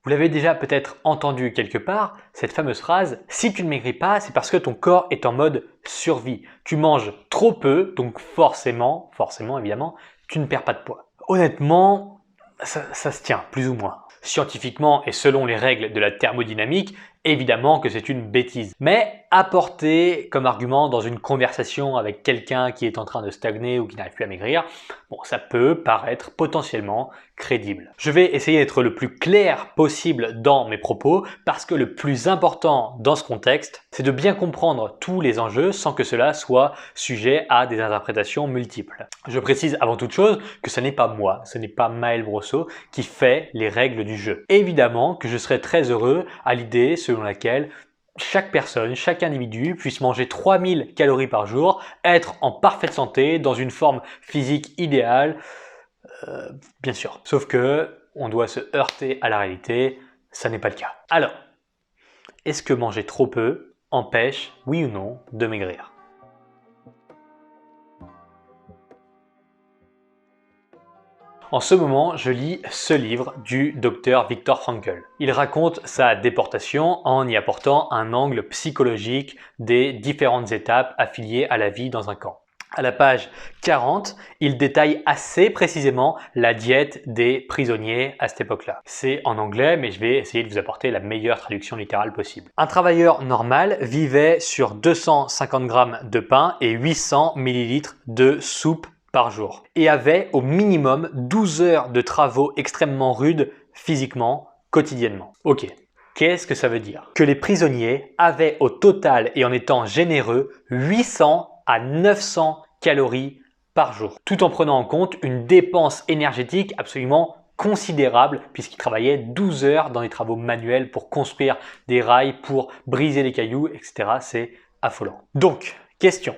Vous l'avez déjà peut-être entendu quelque part, cette fameuse phrase « si tu ne maigris pas, c'est parce que ton corps est en mode survie. Tu manges trop peu, donc forcément évidemment, tu ne perds pas de poids. » Honnêtement, ça se tient, plus ou moins. Scientifiquement et selon les règles de la thermodynamique, évidemment que c'est une bêtise. Mais apporter comme argument dans une conversation avec quelqu'un qui est en train de stagner ou qui n'arrive plus à maigrir, bon, ça peut paraître potentiellement crédible. Je vais essayer d'être le plus clair possible dans mes propos parce que le plus important dans ce contexte, c'est de bien comprendre tous les enjeux sans que cela soit sujet à des interprétations multiples. Je précise avant toute chose que ce n'est pas moi, ce n'est pas Maël Brosseau qui fait les règles du jeu. Évidemment que je serais très heureux à l'idée selon laquelle chaque personne, chaque individu puisse manger 3000 calories par jour, être en parfaite santé, dans une forme physique idéale, bien sûr. Sauf que on doit se heurter à la réalité, ça n'est pas le cas. Alors, est-ce que manger trop peu empêche, oui ou non, de maigrir? En ce moment, je lis ce livre du docteur Viktor Frankl. Il raconte sa déportation en y apportant un angle psychologique des différentes étapes affiliées à la vie dans un camp. À la page 40, il détaille assez précisément la diète des prisonniers à cette époque-là. C'est en anglais, mais je vais essayer de vous apporter la meilleure traduction littérale possible. Un travailleur normal vivait sur 250 grammes de pain et 800 ml de soupe par jour et avait au minimum 12 heures de travaux extrêmement rudes physiquement, quotidiennement. Ok, qu'est-ce que ça veut dire? Que les prisonniers avaient au total et en étant généreux 800 à 900 calories par jour, tout en prenant en compte une dépense énergétique absolument considérable puisqu'ils travaillaient 12 heures dans des travaux manuels pour construire des rails, pour briser les cailloux, etc. C'est affolant. Donc, question.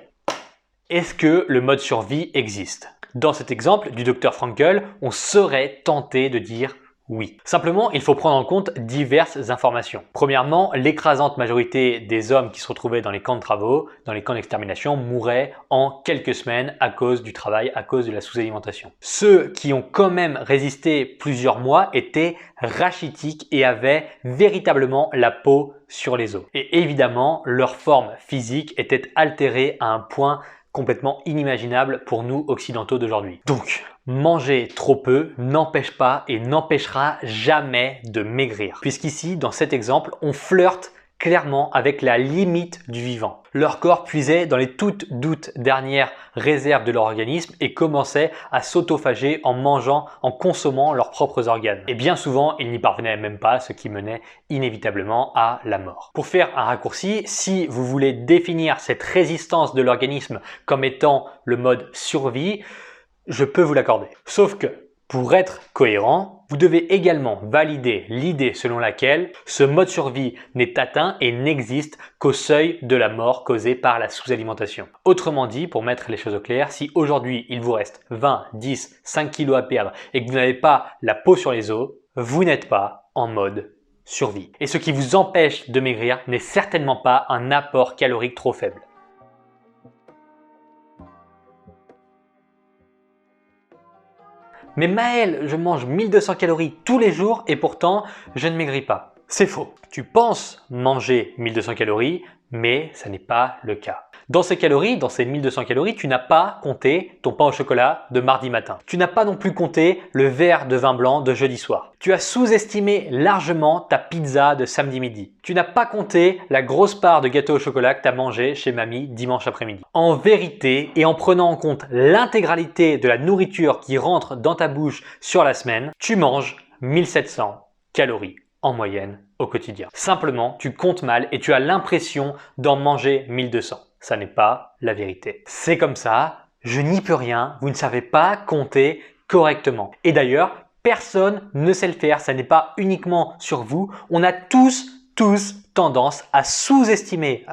Est-ce que le mode survie existe? Dans cet exemple du docteur Frankl, on serait tenté de dire oui. Simplement, il faut prendre en compte diverses informations. Premièrement, l'écrasante majorité des hommes qui se retrouvaient dans les camps de travaux, dans les camps d'extermination, mouraient en quelques semaines à cause du travail, à cause de la sous-alimentation. Ceux qui ont quand même résisté plusieurs mois étaient rachitiques et avaient véritablement la peau sur les os. Et évidemment, leur forme physique était altérée à un point complètement inimaginable pour nous occidentaux d'aujourd'hui. Donc, manger trop peu n'empêche pas et n'empêchera jamais de maigrir. Puisqu'ici, dans cet exemple, on flirte clairement avec la limite du vivant. Leur corps puisait dans les toutes dernières réserves de leur organisme et commençait à s'autophager en mangeant, en consommant leurs propres organes. Et bien souvent, ils n'y parvenaient même pas, ce qui menait inévitablement à la mort. Pour faire un raccourci, si vous voulez définir cette résistance de l'organisme comme étant le mode survie, je peux vous l'accorder. Sauf que, pour être cohérent, vous devez également valider l'idée selon laquelle ce mode survie n'est atteint et n'existe qu'au seuil de la mort causée par la sous-alimentation. Autrement dit, pour mettre les choses au clair, si aujourd'hui il vous reste 20, 10, 5 kilos à perdre et que vous n'avez pas la peau sur les os, vous n'êtes pas en mode survie. Et ce qui vous empêche de maigrir n'est certainement pas un apport calorique trop faible. Mais Maël, je mange 1200 calories tous les jours et pourtant je ne maigris pas. C'est faux. Tu penses manger 1200 calories, mais ça n'est pas le cas. Dans ces calories, dans ces 1200 calories, tu n'as pas compté ton pain au chocolat de mardi matin. Tu n'as pas non plus compté le verre de vin blanc de jeudi soir. Tu as sous-estimé largement ta pizza de samedi midi. Tu n'as pas compté la grosse part de gâteau au chocolat que tu as mangé chez mamie dimanche après-midi. En vérité, et en prenant en compte l'intégralité de la nourriture qui rentre dans ta bouche sur la semaine, tu manges 1700 calories en moyenne au quotidien. Simplement, tu comptes mal et tu as l'impression d'en manger 1200. Ça n'est pas la vérité. C'est comme ça, je n'y peux rien, vous ne savez pas compter correctement. Et d'ailleurs, personne ne sait le faire, ça n'est pas uniquement sur vous. On a tous tendance à sous-estimer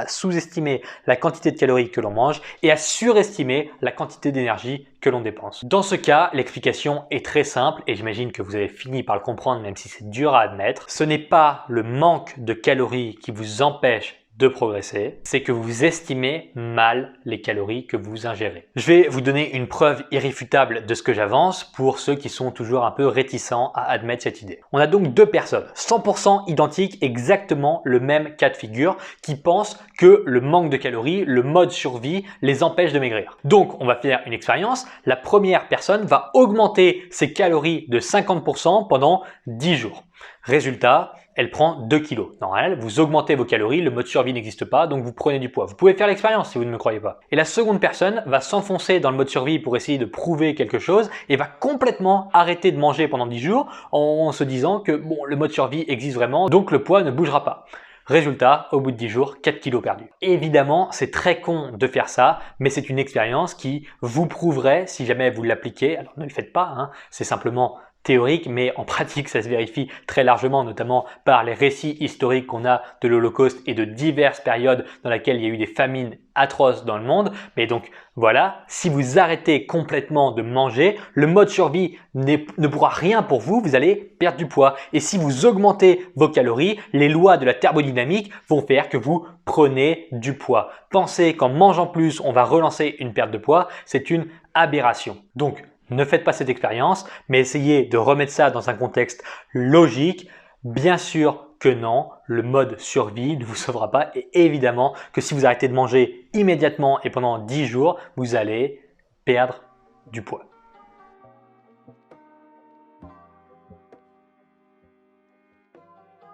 la quantité de calories que l'on mange et à surestimer la quantité d'énergie que l'on dépense. Dans ce cas, l'explication est très simple et j'imagine que vous avez fini par le comprendre même si c'est dur à admettre. Ce n'est pas le manque de calories qui vous empêche de progresser, c'est que vous estimez mal les calories que vous ingérez. Je vais vous donner une preuve irréfutable de ce que j'avance pour ceux qui sont toujours un peu réticents à admettre cette idée. On a donc deux personnes, 100% identiques, exactement le même cas de figure, qui pensent que le manque de calories, le mode survie, les empêche de maigrir. Donc, on va faire une expérience. La première personne va augmenter ses calories de 50% pendant 10 jours. Résultat, elle prend 2 kg. Normal, vous augmentez vos calories, le mode survie n'existe pas, donc vous prenez du poids. Vous pouvez faire l'expérience si vous ne me croyez pas. Et la seconde personne va s'enfoncer dans le mode survie pour essayer de prouver quelque chose et va complètement arrêter de manger pendant 10 jours en se disant que bon, le mode survie existe vraiment, donc le poids ne bougera pas. Résultat, au bout de 10 jours, 4 kilos perdus. Évidemment, c'est très con de faire ça, mais c'est une expérience qui vous prouverait, si jamais vous l'appliquez, alors ne le faites pas, hein, c'est simplement théorique, mais en pratique, ça se vérifie très largement, notamment par les récits historiques qu'on a de l'Holocauste et de diverses périodes dans lesquelles il y a eu des famines atroces dans le monde. Mais donc voilà, si vous arrêtez complètement de manger, le mode survie ne pourra rien pour vous, vous allez perdre du poids. Et si vous augmentez vos calories, les lois de la thermodynamique vont faire que vous prenez du poids. Pensez qu'en mangeant plus, on va relancer une perte de poids, c'est une aberration. Donc, ne faites pas cette expérience, mais essayez de remettre ça dans un contexte logique. Bien sûr que non, le mode survie ne vous sauvera pas et évidemment que si vous arrêtez de manger immédiatement et pendant 10 jours, vous allez perdre du poids.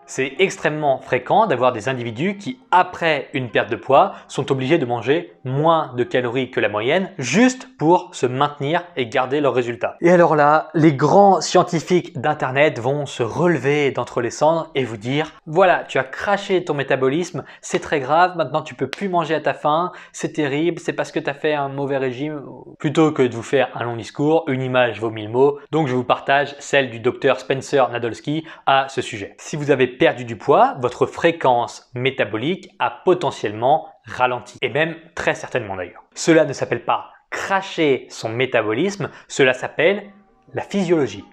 C'est extrêmement fréquent d'avoir des individus qui, après une perte de poids, sont obligés de manger moins de calories que la moyenne juste pour se maintenir et garder leurs résultats. Et alors là, les grands scientifiques d'internet vont se relever d'entre les cendres et vous dire « Voilà, tu as craché ton métabolisme, c'est très grave, maintenant tu peux plus manger à ta faim, c'est terrible, c'est parce que tu as fait un mauvais régime. » Plutôt que de vous faire un long discours, une image vaut 1000 mots, donc je vous partage celle du docteur Spencer Nadolsky à ce sujet. Si vous avez perdu du poids, votre fréquence métabolique a potentiellement ralenti, et même très certainement d'ailleurs. Cela ne s'appelle pas cracher son métabolisme, cela s'appelle la physiologie.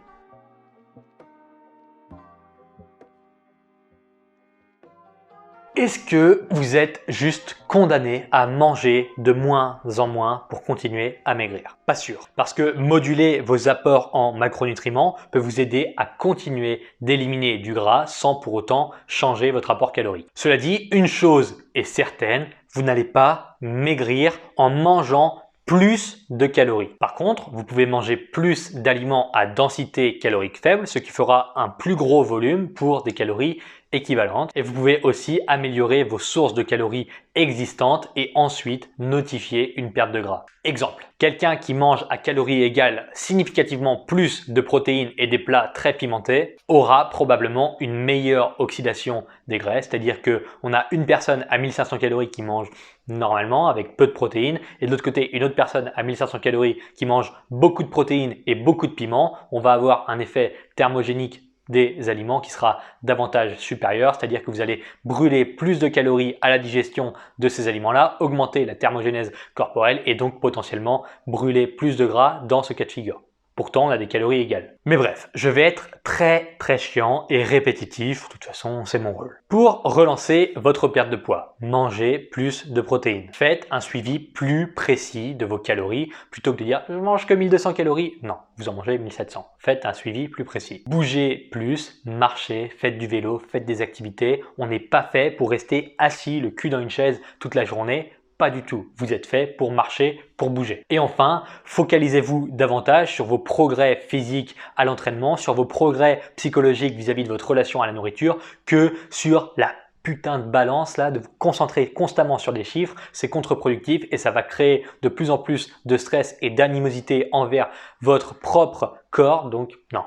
Est-ce que vous êtes juste condamné à manger de moins en moins pour continuer à maigrir? Pas sûr, parce que moduler vos apports en macronutriments peut vous aider à continuer d'éliminer du gras sans pour autant changer votre apport calorique. Cela dit, une chose est certaine, vous n'allez pas maigrir en mangeant plus de calories. Par contre, vous pouvez manger plus d'aliments à densité calorique faible, ce qui fera un plus gros volume pour des calories équivalentes. Et vous pouvez aussi améliorer vos sources de calories existantes et ensuite notifier une perte de gras. Exemple, quelqu'un qui mange à calories égales significativement plus de protéines et des plats très pimentés aura probablement une meilleure oxydation des graisses, c'est-à-dire qu'on a une personne à 1500 calories qui mange normalement avec peu de protéines et de l'autre côté une autre personne à 1500 calories qui mange beaucoup de protéines et beaucoup de piments. On va avoir un effet thermogénique des aliments qui sera davantage supérieur, c'est-à-dire que vous allez brûler plus de calories à la digestion de ces aliments-là, augmenter la thermogénèse corporelle et donc potentiellement brûler plus de gras dans ce cas de figure. Pourtant, on a des calories égales. Mais bref, je vais être très chiant et répétitif, de toute façon, c'est mon rôle. Pour relancer votre perte de poids, mangez plus de protéines. Faites un suivi plus précis de vos calories, plutôt que de dire « je mange que 1200 calories ». Non, vous en mangez 1700. Faites un suivi plus précis. Bougez plus, marchez, faites du vélo, faites des activités. On n'est pas fait pour rester assis, le cul dans une chaise toute la journée. Pas du tout. Vous êtes fait pour marcher, pour bouger. Et enfin, focalisez-vous davantage sur vos progrès physiques à l'entraînement, sur vos progrès psychologiques vis-à-vis de votre relation à la nourriture, que sur la putain de balance là, de vous concentrer constamment sur des chiffres. C'est contre-productif et ça va créer de plus en plus de stress et d'animosité envers votre propre corps. Donc non,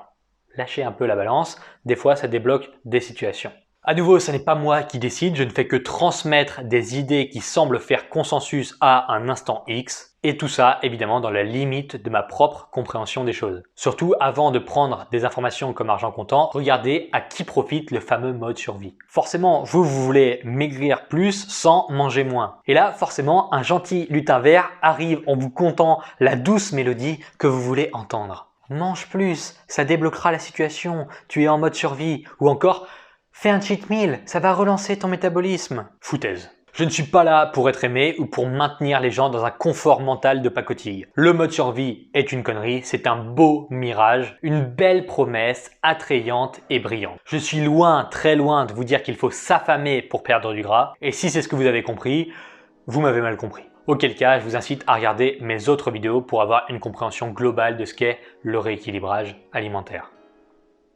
lâchez un peu la balance. Des fois, ça débloque des situations. À nouveau, ce n'est pas moi qui décide, je ne fais que transmettre des idées qui semblent faire consensus à un instant X. Et tout ça, évidemment, dans la limite de ma propre compréhension des choses. Surtout, avant de prendre des informations comme argent comptant, regardez à qui profite le fameux mode survie. Forcément, vous voulez maigrir plus sans manger moins. Et là, forcément, un gentil lutin vert arrive en vous contant la douce mélodie que vous voulez entendre. Mange plus, ça débloquera la situation, tu es en mode survie. Ou encore, Fais un cheat meal, ça va relancer ton métabolisme. Foutaise. Je ne suis pas là pour être aimé ou pour maintenir les gens dans un confort mental de pacotille. Le mode survie est une connerie, c'est un beau mirage, une belle promesse attrayante et brillante. Je suis loin, très loin de vous dire qu'il faut s'affamer pour perdre du gras, et si c'est ce que vous avez compris, vous m'avez mal compris. Auquel cas, je vous incite à regarder mes autres vidéos pour avoir une compréhension globale de ce qu'est le rééquilibrage alimentaire.